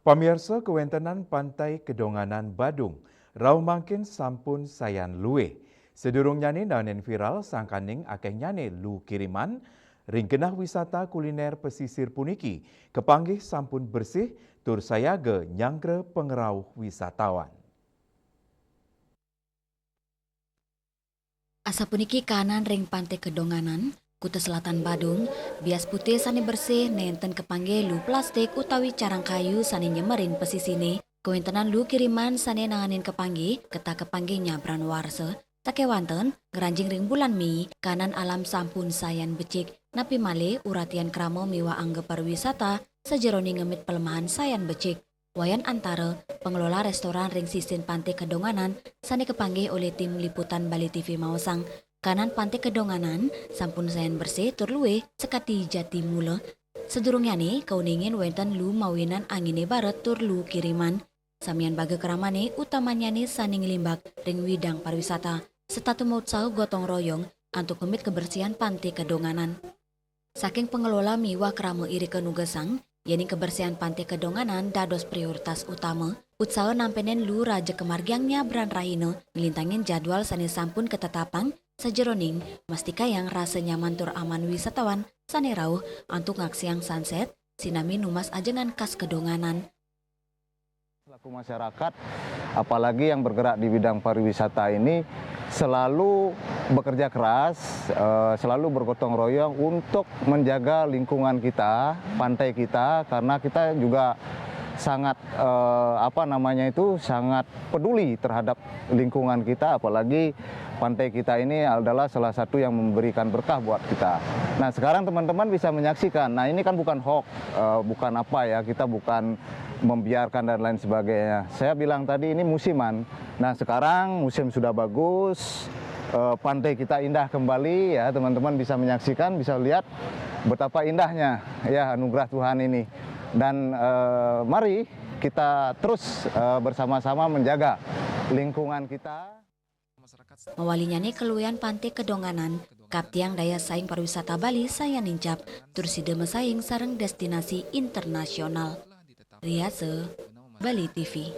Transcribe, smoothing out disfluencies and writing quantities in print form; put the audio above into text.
Pamirsa kewentenan Pantai Kedonganan Badung, rau mangkin sampun sayan luwe. Sedurung nyane daunen viral sangkaning akeh nyane lu kiriman, ring genah wisata kuliner pesisir puniki, kepanggih sampun bersih tur sayage nyangkre pengerau wisatawan. Asa puniki kanan ring Pantai Kedonganan, Kuta Selatan Badung, bias putih sani bersih nenten kepangge lu plastik utawi carang kayu sani nyemerin pesisine, kewentenan lu kiriman sani nanganin kepangge, keta kepangge nyabran warse, sakewanten, ngeranjing ring bulan Mei, kanan alam sampun sayan becik, napi male uratian kramo miwa angge pariwisata, sejeroni ngemit pelemahan sayan becik. Wayan antara pengelola restoran ring sisin Pantai Kedonganan sani kepanggih oleh tim liputan Bali TV Mausang. Kanan Pantai Kedonganan sampun sayan bersih tur luwe sekati jati mula. Sedurungnya nih kauningin wenten lu mawinan angine barat tur lu kiriman. Samian baga keramane utamanya nih sani ngelimbak ring widang pariwisata. Setatu mautsau gotong royong untuk komit kebersihan Pantai Kedonganan. Saking pengelola miwa kramo iri kenugesang, yani kebersihan Pantai Kedonganan dados prioritas utama, usaha nampenen lu raja kemargiangnya beran rahino, ngelintangin jadwal sani sampun ketetapang, sejeroning, mastika yang rasa nyaman tur aman wisatawan, sani rauh, antuk ngaksiang sunset, sinami numas ajengan khas Kedonganan. Selaku masyarakat, apalagi yang bergerak di bidang pariwisata ini, selalu bekerja keras, selalu bergotong royong untuk menjaga lingkungan kita, pantai kita, karena kita juga sangat sangat peduli terhadap lingkungan kita, apalagi pantai kita ini adalah salah satu yang memberikan berkah buat kita. Nah, sekarang teman-teman bisa menyaksikan. Nah, ini kan bukan hoax, bukan apa ya, kita bukan membiarkan dan lain sebagainya. Saya bilang tadi ini musiman. Nah, sekarang musim sudah bagus, pantai kita indah kembali ya, teman-teman bisa menyaksikan, bisa lihat betapa indahnya ya anugerah Tuhan ini. Dan mari kita terus bersama-sama menjaga lingkungan kita. Mawalinya nih keluyan Pantai Kedonganan, kaptiang daya saing pariwisata Bali saya nincap, turside mesaing sareng destinasi internasional. Riase, Bali TV.